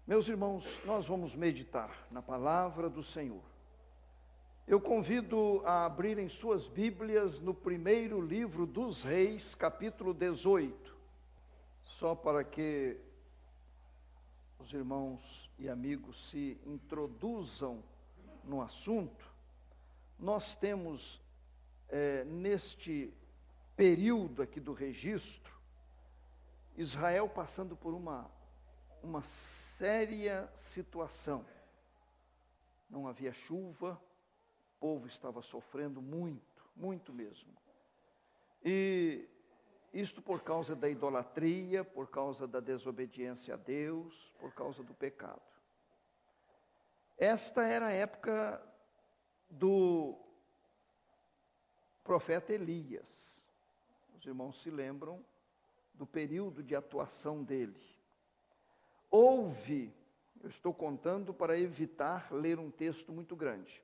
Meus irmãos, nós vamos meditar na palavra do Senhor. Eu convido a abrirem suas Bíblias no primeiro livro dos Reis, capítulo 18. Só para que os irmãos e amigos se introduzam no assunto, nós temos neste período aqui do registro, Israel passando por uma séria situação. Não havia chuva, o povo estava sofrendo muito mesmo. E isto por causa da idolatria, por causa da desobediência a Deus, por causa do pecado. Esta era a época do profeta Elias. Os irmãos se lembram do período de atuação dele. Eu estou contando para evitar ler um texto muito grande.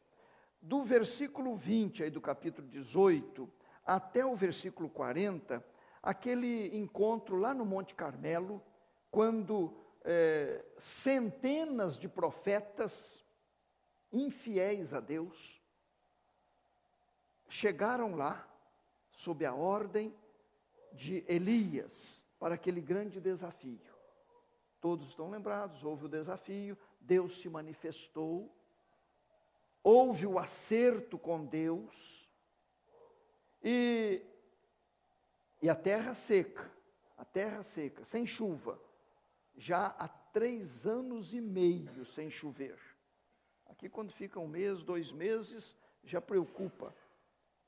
Do versículo 20 aí do capítulo 18 até o versículo 40, aquele encontro lá no Monte Carmelo, quando centenas de profetas infiéis a Deus chegaram lá sob a ordem de Elias para aquele grande desafio. Todos estão lembrados, houve o desafio, Deus se manifestou, houve o acerto com Deus, e a terra seca, sem chuva, já há 3 anos e meio sem chover. Aqui quando fica 1 mês, 2 meses, já preocupa.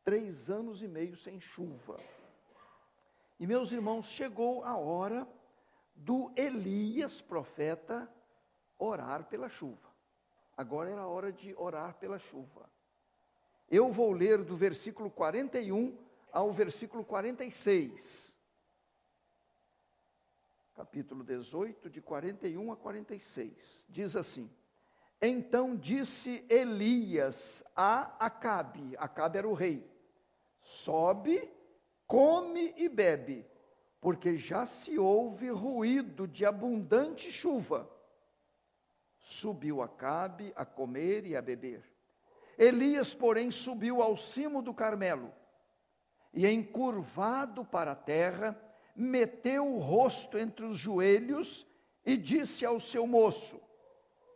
3 anos e meio sem chuva. E meus irmãos, chegou a hora do Elias, profeta, orar pela chuva. Agora era a hora de orar pela chuva. Eu vou ler do versículo 41 ao versículo 46. Capítulo 18, de 41 a 46. Diz assim: Então disse Elias a Acabe, Acabe era o rei: Sobe, come e bebe, porque já se ouve ruído de abundante chuva. Subiu Acabe a comer e a beber. Elias, porém, subiu ao cimo do Carmelo, e encurvado para a terra, meteu o rosto entre os joelhos e disse ao seu moço: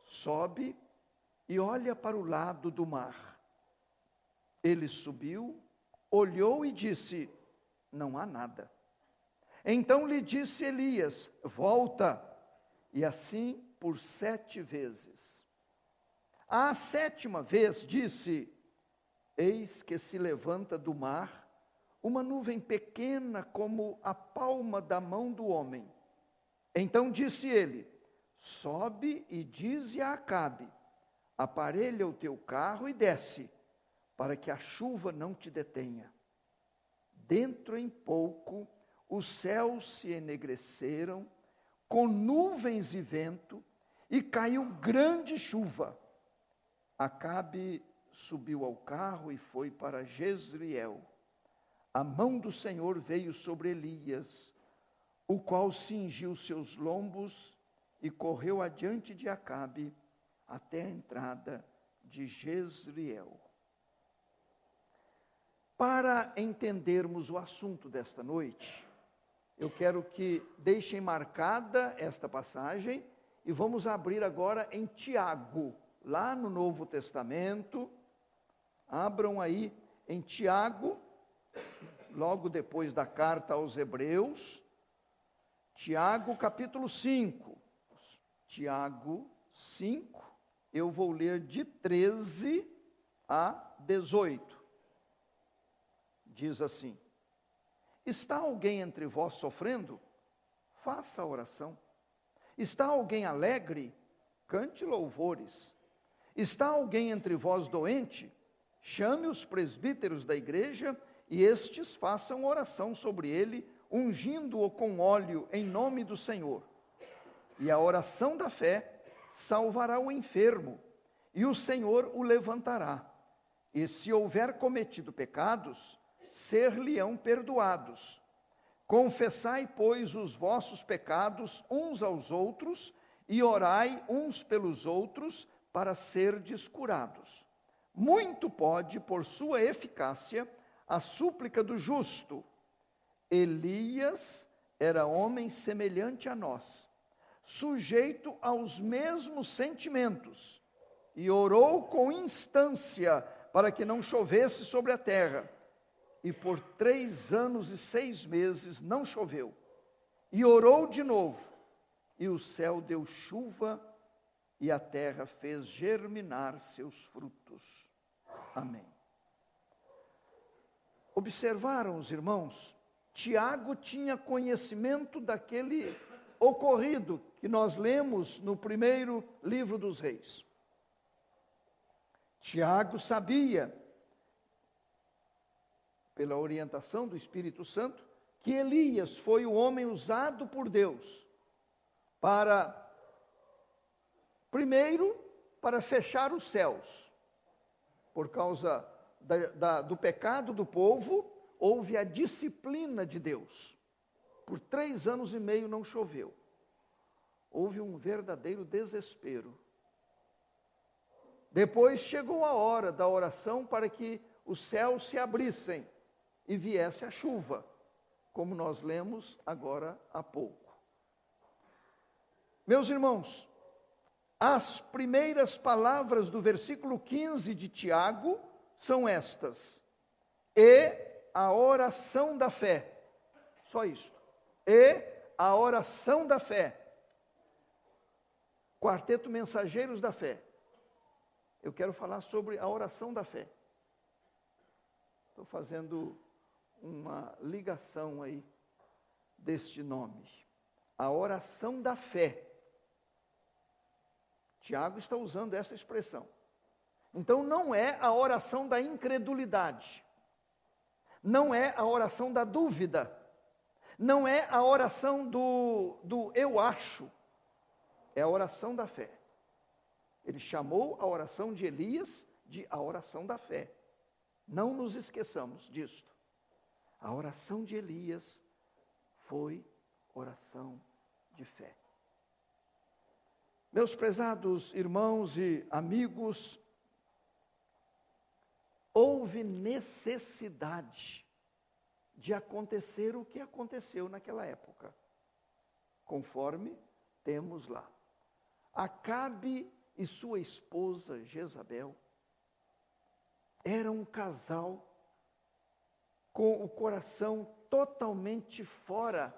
Sobe e olha para o lado do mar. Ele subiu, olhou e disse: Não há nada. Então lhe disse Elias: Volta. E assim por 7 vezes. À 7ª vez disse: Eis que se levanta do mar uma nuvem pequena como a palma da mão do homem. Então disse ele: Sobe e dize a Acabe: Aparelha o teu carro e desce, para que a chuva não te detenha. Dentro em pouco os céus se enegreceram, com nuvens e vento, e caiu grande chuva. Acabe subiu ao carro e foi para Jezreel. A mão do Senhor veio sobre Elias, o qual cingiu seus lombos e correu adiante de Acabe até a entrada de Jezreel. Para entendermos o assunto desta noite, eu quero que deixem marcada esta passagem e vamos abrir agora em Tiago, lá no Novo Testamento. Abram aí em Tiago, logo depois da carta aos Hebreus, Tiago capítulo 5. Tiago 5, eu vou ler de 13 a 18. Diz assim: Está alguém entre vós sofrendo? Faça a oração. Está alguém alegre? Cante louvores. Está alguém entre vós doente? Chame os presbíteros da igreja e estes façam oração sobre ele, ungindo-o com óleo em nome do Senhor. E a oração da fé salvará o enfermo, e o Senhor o levantará. E se houver cometido pecados, ser-lhe-ão perdoados. Confessai, pois, os vossos pecados uns aos outros e orai uns pelos outros para serdes curados. Muito pode, por sua eficácia, a súplica do justo. Elias era homem semelhante a nós, sujeito aos mesmos sentimentos, e orou com instância para que não chovesse sobre a terra. E por 3 anos e 6 meses não choveu. E orou de novo, e o céu deu chuva, e a terra fez germinar seus frutos. Amém. Observaram os irmãos? Tiago tinha conhecimento daquele ocorrido que nós lemos no primeiro livro dos Reis. Tiago sabia, pela orientação do Espírito Santo, que Elias foi o homem usado por Deus para, primeiro, para fechar os céus. Por causa do pecado do povo, houve a disciplina de Deus. Por 3 anos e meio não choveu. Houve um verdadeiro desespero. Depois chegou a hora da oração para que os céus se abrissem e viesse a chuva, como nós lemos agora há pouco. Meus irmãos, as primeiras palavras do versículo 15 de Tiago são estas: e a oração da fé. Só isso. E a oração da fé. Quarteto Mensageiros da Fé. Eu quero falar sobre a oração da fé. Estou fazendo uma ligação aí deste nome. A oração da fé. Tiago está usando essa expressão. Então não é a oração da incredulidade. Não é a oração da dúvida. Não é a oração do eu acho. É a oração da fé. Ele chamou a oração de Elias de a oração da fé. Não nos esqueçamos disto. A oração de Elias foi oração de fé. Meus prezados irmãos e amigos, houve necessidade de acontecer o que aconteceu naquela época, conforme temos lá. Acabe e sua esposa Jezabel eram um casal com o coração totalmente fora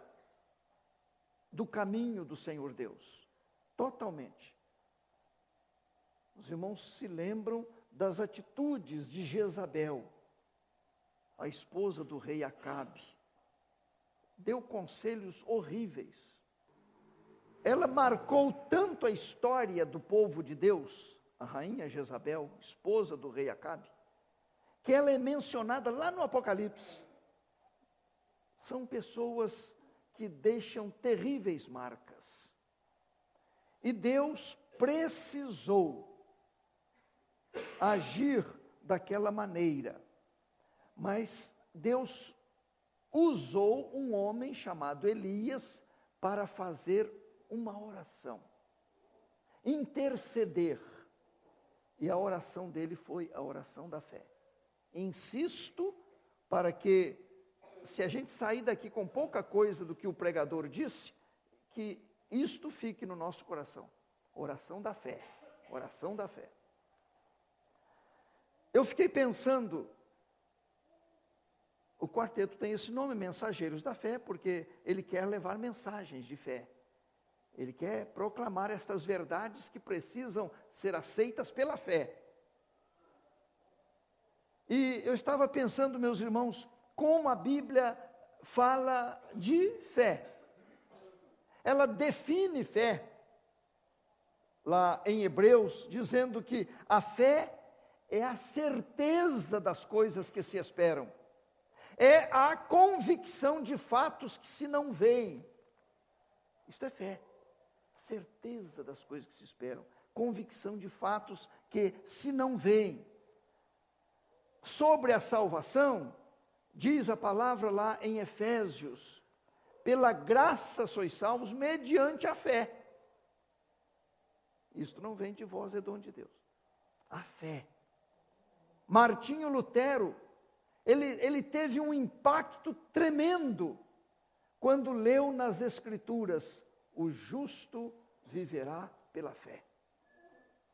do caminho do Senhor Deus. Totalmente. Os irmãos se lembram das atitudes de Jezabel, a esposa do rei Acabe. Deu conselhos horríveis. Ela marcou tanto a história do povo de Deus, a rainha Jezabel, esposa do rei Acabe, que ela é mencionada lá no Apocalipse. São pessoas que deixam terríveis marcas. E Deus precisou agir daquela maneira. Mas Deus usou um homem chamado Elias para fazer uma oração, interceder. E a oração dele foi a oração da fé. Insisto para que, se a gente sair daqui com pouca coisa do que o pregador disse, que isto fique no nosso coração. Oração da fé, oração da fé. Eu fiquei pensando, o quarteto tem esse nome, Mensageiros da Fé, porque ele quer levar mensagens de fé. Ele quer proclamar estas verdades que precisam ser aceitas pela fé. E eu estava pensando, meus irmãos, como a Bíblia fala de fé. Ela define fé, lá em Hebreus, dizendo que a fé é a certeza das coisas que se esperam. É a convicção de fatos que se não veem. Isto é fé. Certeza das coisas que se esperam. Convicção de fatos que se não veem. Sobre a salvação, diz a palavra lá em Efésios: pela graça sois salvos mediante a fé. Isto não vem de vós, é dom de Deus. A fé. Martinho Lutero, ele teve um impacto tremendo quando leu nas Escrituras: o justo viverá pela fé.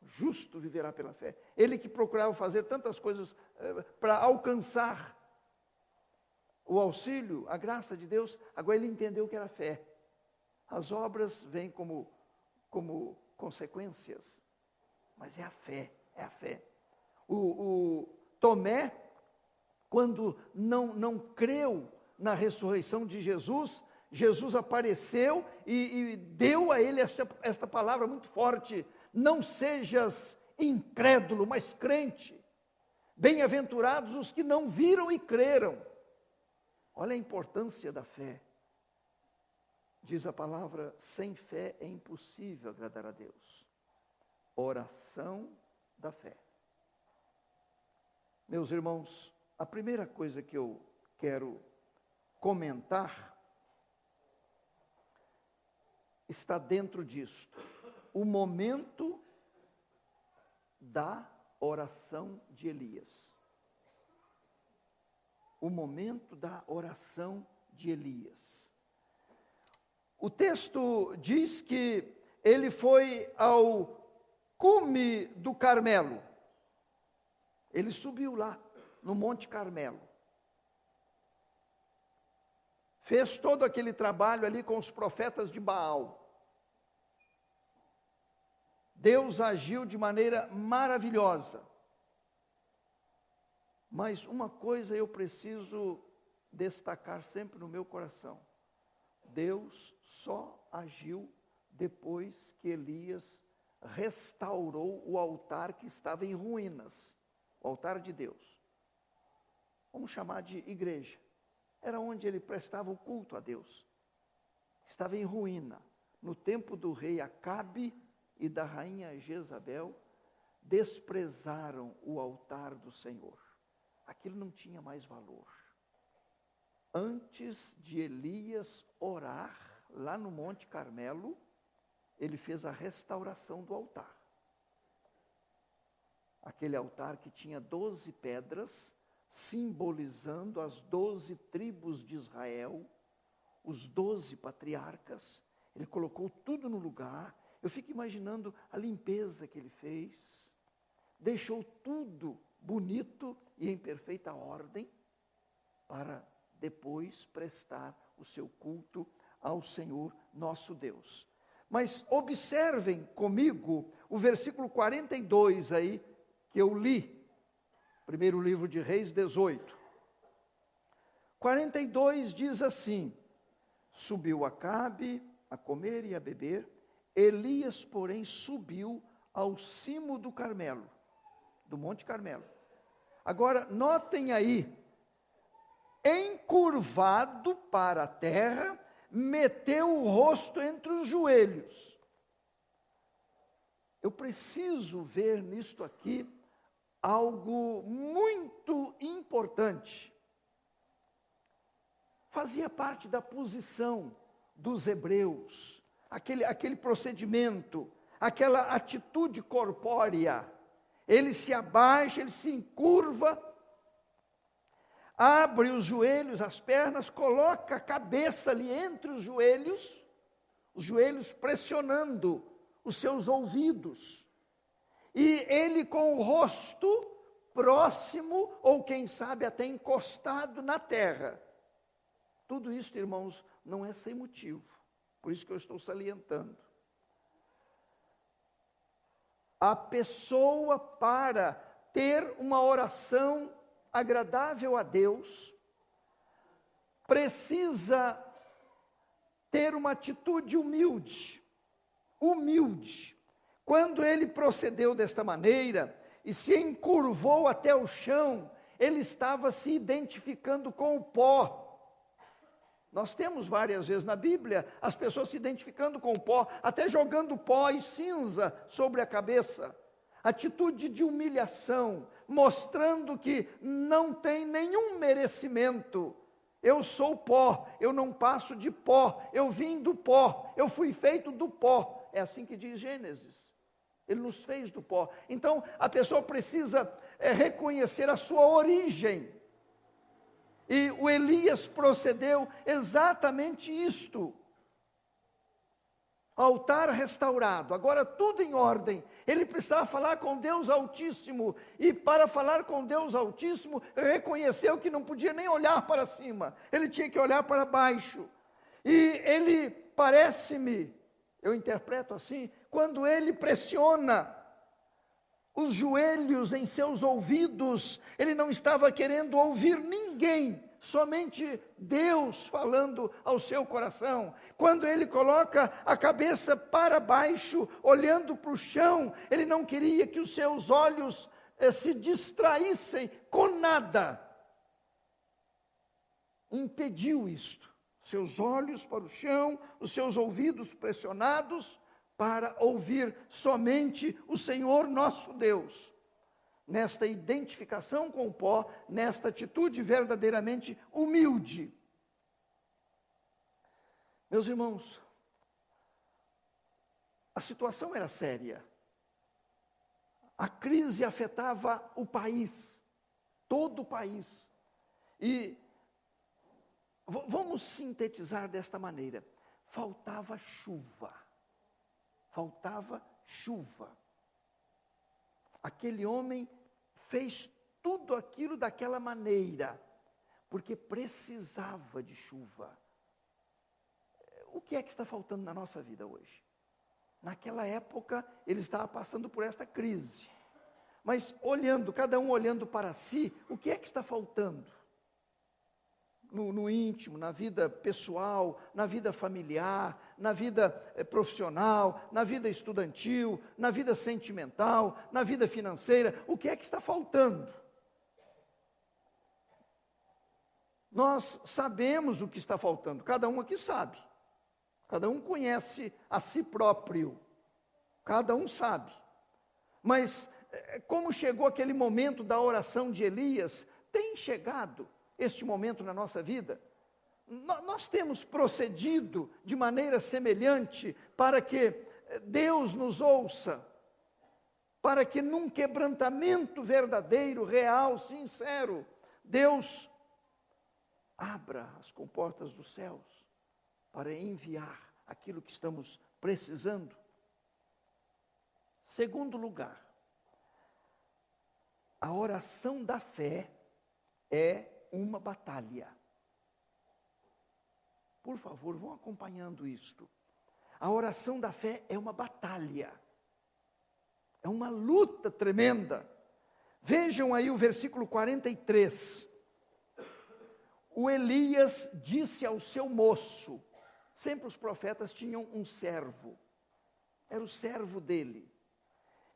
O justo viverá pela fé. Ele que procurava fazer tantas coisas para alcançar o auxílio, a graça de Deus, agora ele entendeu que era fé. As obras vêm como consequências, mas é a fé, é a fé. O Tomé, quando não creu na ressurreição de Jesus, Jesus apareceu e deu a ele esta palavra muito forte: não sejas incrédulo, mas crente. Bem-aventurados os que não viram e creram. Olha a importância da fé. Diz a palavra: sem fé é impossível agradar a Deus. Oração da fé. Meus irmãos, a primeira coisa que eu quero comentar está dentro disto. O momento da oração de Elias. O momento da oração de Elias. O texto diz que ele foi ao cume do Carmelo. Ele subiu lá, no Monte Carmelo. Fez todo aquele trabalho ali com os profetas de Baal. Deus agiu de maneira maravilhosa. Mas uma coisa eu preciso destacar sempre no meu coração: Deus só agiu depois que Elias restaurou o altar que estava em ruínas, o altar de Deus. Vamos chamar de igreja. Era onde ele prestava o culto a Deus. Estava em ruína. No tempo do rei Acabe e da rainha Jezabel, desprezaram o altar do Senhor. Aquilo não tinha mais valor. Antes de Elias orar, lá no Monte Carmelo, ele fez a restauração do altar. Aquele altar que tinha 12 pedras, simbolizando as 12 tribos de Israel, os 12 patriarcas. Ele colocou tudo no lugar. Eu fico imaginando a limpeza que ele fez. Deixou tudo bonito e em perfeita ordem, para depois prestar o seu culto ao Senhor nosso Deus. Mas observem comigo o versículo 42 aí, que eu li, primeiro livro de Reis 18. 42 diz assim: subiu Acabe a comer e a beber, Elias, porém, subiu ao cimo do Carmelo, do Monte Carmelo. Agora, notem aí, encurvado para a terra, meteu o rosto entre os joelhos. Eu preciso ver nisto aqui algo muito importante. Fazia parte da posição dos hebreus, aquele procedimento, aquela atitude corpórea. Ele se abaixa, ele se encurva, abre os joelhos, as pernas, coloca a cabeça ali entre os joelhos pressionando os seus ouvidos. E ele com o rosto próximo, ou quem sabe até encostado na terra. Tudo isso, irmãos, não é sem motivo. Por isso que eu estou salientando. A pessoa, para ter uma oração agradável a Deus, precisa ter uma atitude humilde. Humilde. Quando ele procedeu desta maneira e se encurvou até o chão, ele estava se identificando com o pó. Nós temos várias vezes na Bíblia as pessoas se identificando com o pó, até jogando pó e cinza sobre a cabeça. Atitude de humilhação, mostrando que não tem nenhum merecimento. Eu sou pó, eu não passo de pó, eu vim do pó, eu fui feito do pó. É assim que diz Gênesis. Ele nos fez do pó. Então, a pessoa precisa reconhecer a sua origem. E o Elias procedeu exatamente isto. Altar restaurado, agora tudo em ordem. Ele precisava falar com Deus Altíssimo. E para falar com Deus Altíssimo, reconheceu que não podia nem olhar para cima. Ele tinha que olhar para baixo. E ele, parece-me, eu interpreto assim, quando ele pressiona os joelhos em seus ouvidos, ele não estava querendo ouvir ninguém, somente Deus falando ao seu coração. Quando ele coloca a cabeça para baixo, olhando para o chão, ele não queria que os seus olhos se distraíssem com nada. Impediu isto. Seus olhos para o chão, os seus ouvidos pressionados, para ouvir somente o Senhor nosso Deus. Nesta identificação com o pó, nesta atitude verdadeiramente humilde. Meus irmãos, a situação era séria. A crise afetava o país, todo o país. E vamos sintetizar desta maneira: faltava chuva. Faltava chuva. Aquele homem fez tudo aquilo daquela maneira, porque precisava de chuva. O que é que está faltando na nossa vida hoje? Naquela época, ele estava passando por esta crise. Mas olhando, cada um olhando para si, o que é que está faltando? No íntimo, na vida pessoal, na vida familiar, na vida profissional, na vida estudantil, na vida sentimental, na vida financeira, o que é que está faltando? Nós sabemos o que está faltando, cada um aqui sabe, cada um conhece a si próprio, cada um sabe, mas como chegou aquele momento da oração de Elias, tem chegado este momento na nossa vida, nós temos procedido de maneira semelhante para que Deus nos ouça, para que num quebrantamento verdadeiro, real, sincero, Deus abra as comportas dos céus para enviar aquilo que estamos precisando. Segundo lugar, a oração da fé é uma batalha. Por favor, vão acompanhando isto. A oração da fé é uma batalha. É uma luta tremenda. Vejam aí o versículo 43. O Elias disse ao seu moço, sempre os profetas tinham um servo, era o servo dele.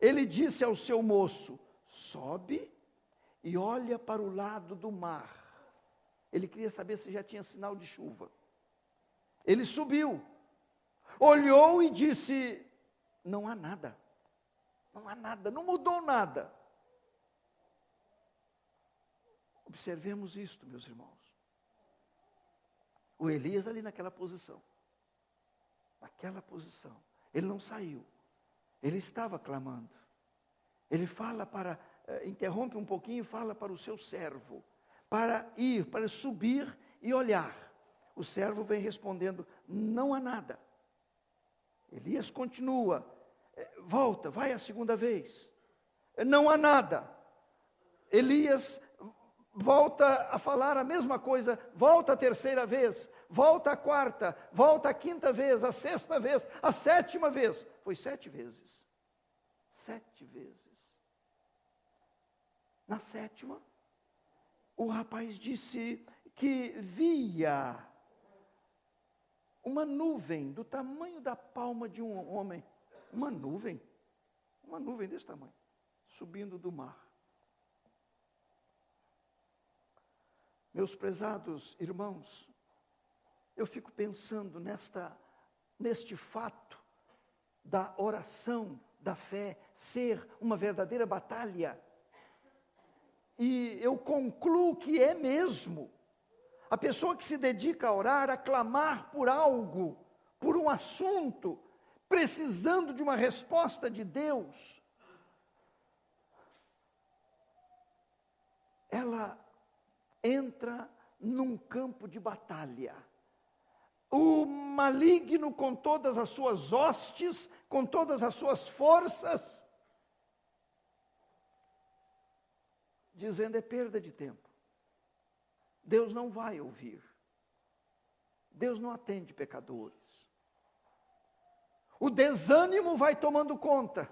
Ele disse ao seu moço: sobe e olha para o lado do mar. Ele queria saber se já tinha sinal de chuva. Ele subiu, olhou e disse: não há nada, não há nada, não mudou nada. Observemos isto, meus irmãos. O Elias ali naquela posição, ele não saiu, ele estava clamando. Ele interrompe um pouquinho e fala para o seu servo, para subir e olhar. O servo vem respondendo: não há nada. Elias continua, volta, vai a segunda vez, não há nada. Elias volta a falar a mesma coisa, volta a terceira vez, volta a quarta, volta a quinta vez, a sexta vez, a sétima vez. Foi 7 vezes. 7 vezes. Na sétima, o rapaz disse que via uma nuvem do tamanho da palma de um homem. Uma nuvem desse tamanho, subindo do mar. Meus prezados irmãos, eu fico pensando neste fato da oração, da fé, ser uma verdadeira batalha. E eu concluo que é mesmo. A pessoa que se dedica a orar, a clamar por algo, por um assunto, precisando de uma resposta de Deus, ela entra num campo de batalha. O maligno, com todas as suas hostes, com todas as suas forças, dizendo: é perda de tempo. Deus não vai ouvir. Deus não atende pecadores. O desânimo vai tomando conta.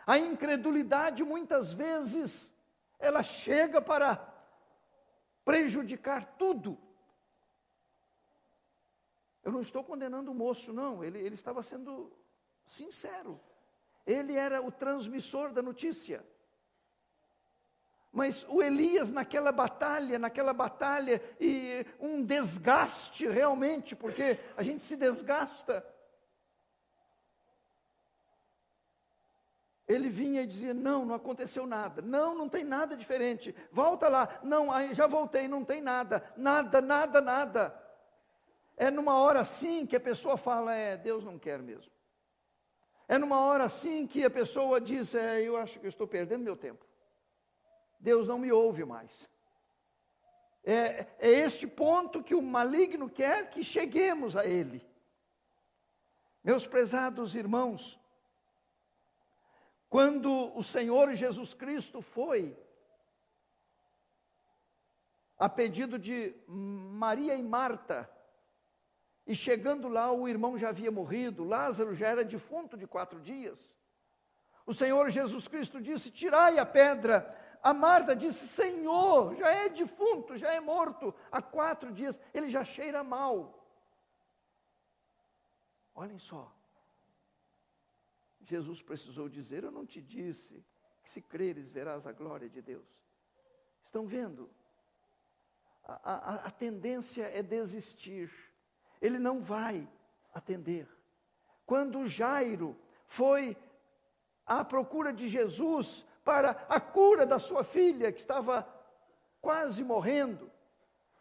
A incredulidade, muitas vezes, ela chega para prejudicar tudo. Eu não estou condenando o moço, não. Ele estava sendo sincero. Ele era o transmissor da notícia. Mas o Elias naquela batalha, e um desgaste realmente, porque a gente se desgasta. Ele vinha e dizia: não aconteceu nada. Não tem nada diferente. Volta lá. Não, já voltei, não tem nada. Nada. É numa hora assim que a pessoa fala: Deus não quer mesmo. É numa hora assim que a pessoa diz: eu acho que eu estou perdendo meu tempo. Deus não me ouve mais. É este ponto que o maligno quer que cheguemos a ele. Meus prezados irmãos, quando o Senhor Jesus Cristo foi, a pedido de Maria e Marta, e chegando lá, o irmão já havia morrido, Lázaro já era defunto de 4 dias. O Senhor Jesus Cristo disse: tirai a pedra. A Marta disse: Senhor, já é defunto, já é morto há 4 dias, ele já cheira mal. Olhem só, Jesus precisou dizer: eu não te disse que se creres verás a glória de Deus. Estão vendo? A tendência é desistir. Ele não vai atender. Quando Jairo foi à procura de Jesus para a cura da sua filha, que estava quase morrendo,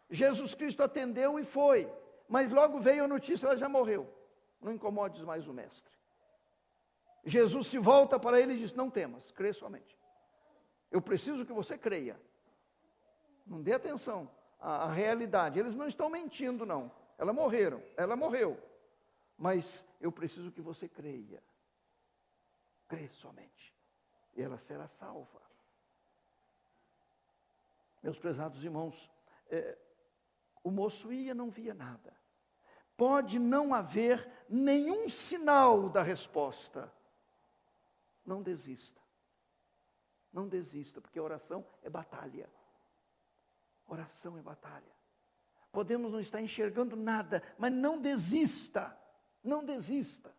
Jesus Cristo atendeu e foi. Mas logo veio a notícia: ela já morreu. Não incomodes mais o mestre. Jesus se volta para ele e diz: não temas, crê somente. Eu preciso que você creia. Não dê atenção à realidade. Eles não estão mentindo, não. Ela morreu. Mas eu preciso que você creia. Crê somente. E ela será salva. Meus prezados irmãos, o moço ia, não via nada. Pode não haver nenhum sinal da resposta. Não desista. Não desista, porque a oração é batalha. Oração é batalha. Podemos não estar enxergando nada, mas não desista. Não desista.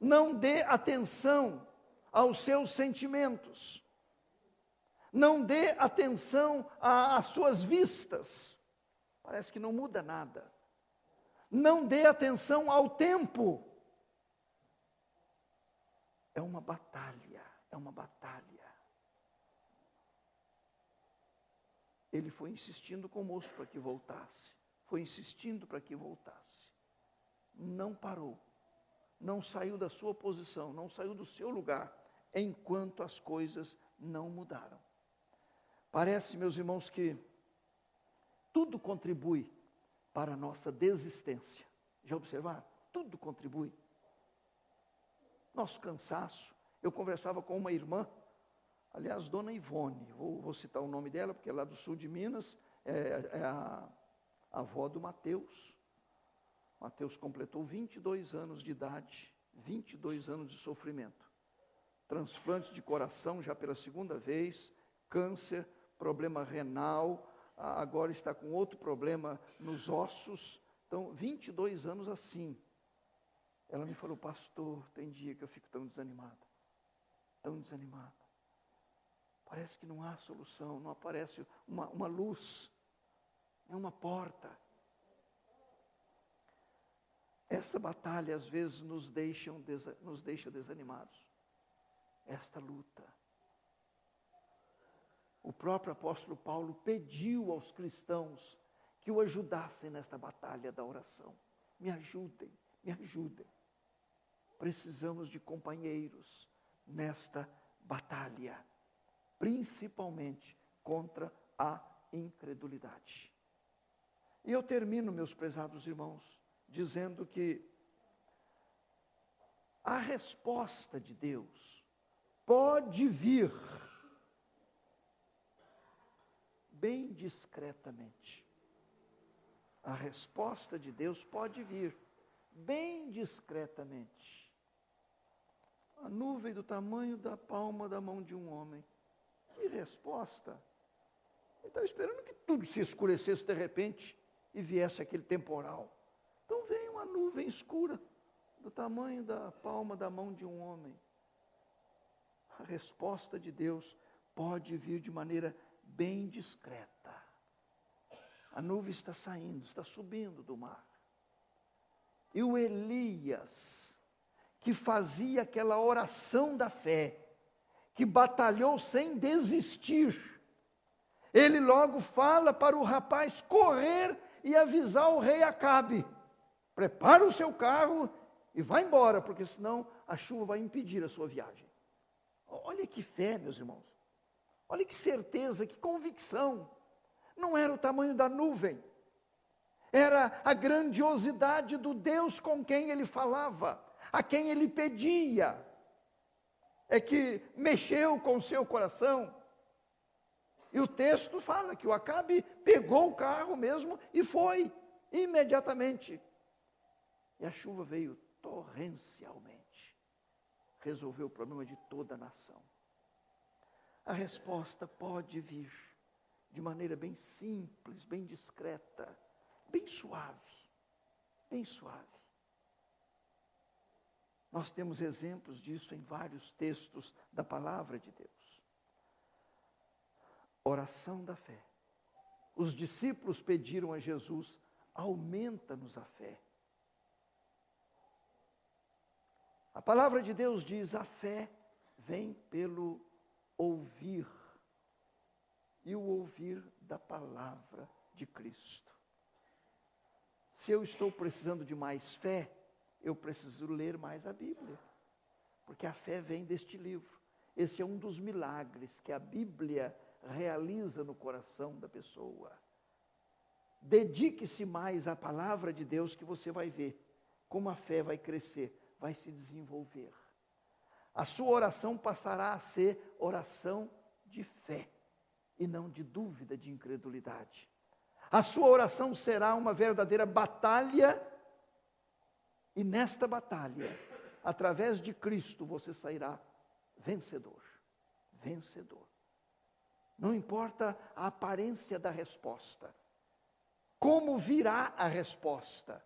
Não dê atenção aos seus sentimentos. Não dê atenção às suas vistas. Parece que não muda nada. Não dê atenção ao tempo. É uma batalha, é uma batalha. Ele foi insistindo com o moço para que voltasse. Foi insistindo para que voltasse. Não parou. Não saiu da sua posição, não saiu do seu lugar, enquanto as coisas não mudaram. Parece, meus irmãos, que tudo contribui para a nossa desistência. Já observaram? Tudo contribui. Nosso cansaço. Eu conversava com uma irmã, aliás, Dona Ivone, vou citar o nome dela, porque é lá do sul de Minas, é a avó do Mateus. Mateus completou 22 anos de idade, 22 anos de sofrimento. Transplante de coração já pela 2ª vez, câncer, problema renal, agora está com outro problema nos ossos. Então, 22 anos assim. Ela me falou: pastor, tem dia que eu fico tão desanimada. Parece que não há solução, não aparece uma luz, é uma porta. Essa batalha às vezes nos deixa desanimados. Esta luta. O próprio apóstolo Paulo pediu aos cristãos que o ajudassem nesta batalha da oração. Me ajudem. precisamos de companheiros nesta batalha, principalmente contra a incredulidade. E eu termino, meus prezados irmãos, dizendo que a resposta de Deus pode vir bem discretamente. A resposta de Deus pode vir bem discretamente. A nuvem do tamanho da palma da mão de um homem. Que resposta! Ele estava esperando que tudo se escurecesse de repente e viesse aquele temporal. Então vem uma nuvem escura do tamanho da palma da mão de um homem. A resposta de Deus pode vir de maneira bem discreta. A nuvem está saindo, está subindo do mar. E o Elias, que fazia aquela oração da fé, que batalhou sem desistir, ele logo fala para o rapaz correr e avisar o rei Acabe: prepara o seu carro e vá embora, porque senão a chuva vai impedir a sua viagem. Olha que fé, meus irmãos. Olha que certeza, que convicção. Não era o tamanho da nuvem, era a grandiosidade do Deus com quem ele falava, a quem ele pedia, é que mexeu com o seu coração. E o texto fala que o Acabe pegou o carro mesmo e foi, imediatamente. E a chuva veio torrencialmente, resolveu o problema de toda a nação. A resposta pode vir de maneira bem simples, bem discreta, bem suave, bem suave. Nós temos exemplos disso em vários textos da palavra de Deus. Oração da fé. Os discípulos pediram a Jesus: aumenta-nos a fé. A palavra de Deus diz: a fé vem pelo ouvir, e o ouvir da palavra de Cristo. Se eu estou precisando de mais fé, eu preciso ler mais a Bíblia, porque a fé vem deste livro. Esse é um dos milagres que a Bíblia realiza no coração da pessoa. Dedique-se mais à palavra de Deus, que você vai ver como a fé vai crescer, vai se desenvolver. A sua oração passará a ser oração de fé e não de dúvida, de incredulidade. A sua oração será uma verdadeira batalha, e nesta batalha, através de Cristo, você sairá vencedor. Vencedor. Não importa a aparência da resposta, como virá a resposta,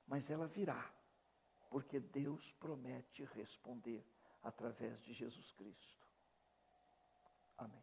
mas ela virá, porque Deus promete responder através de Jesus Cristo. Amém.